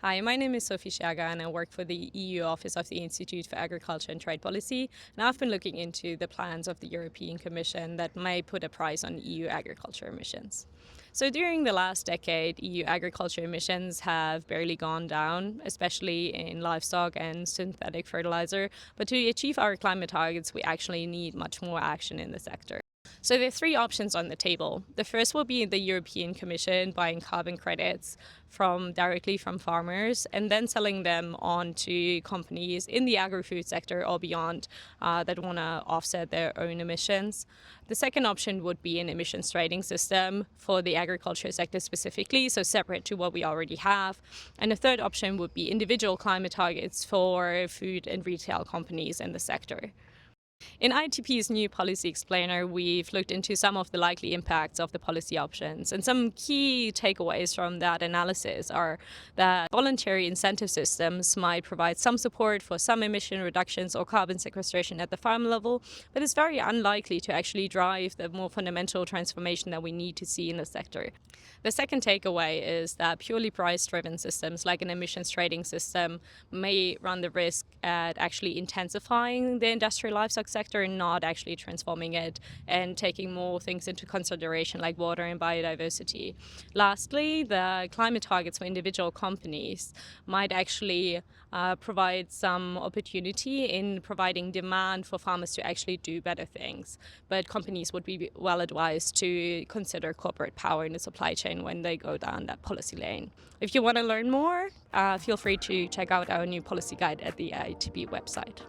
Hi, my name is Sophie Scherger and I work for the EU Office of the Institute for Agriculture and Trade Policy, and I've been looking into the plans of the European Commission that may put a price on EU agriculture emissions. So during the last decade, EU agriculture emissions have barely gone down, especially in livestock and synthetic fertilizer, but to achieve our climate targets, we actually need much more action in the sector. So there are three options on the table. The first will be the European Commission buying carbon credits directly from farmers and then selling them on to companies in the agri-food sector or beyond that want to offset their own emissions. The second option would be an emissions trading system for the agriculture sector specifically, so separate to what we already have. And the third option would be individual climate targets for food and retail companies in the sector. In IATP's new policy explainer, we've looked into some of the likely impacts of the policy options, and some key takeaways from that analysis are that voluntary incentive systems might provide some support for some emission reductions or carbon sequestration at the farm level, but it's very unlikely to actually drive the more fundamental transformation that we need to see in the sector. The second takeaway is that purely price-driven systems like an emissions trading system may run the risk at actually intensifying the industrial livestock sector and not actually transforming it and taking more things into consideration like water and biodiversity. Lastly, the climate targets for individual companies might actually provide some opportunity in providing demand for farmers to actually do better things. But companies would be well advised to consider corporate power in the supply chain when they go down that policy lane. If you want to learn more, feel free to check out our new policy guide at the IATP website.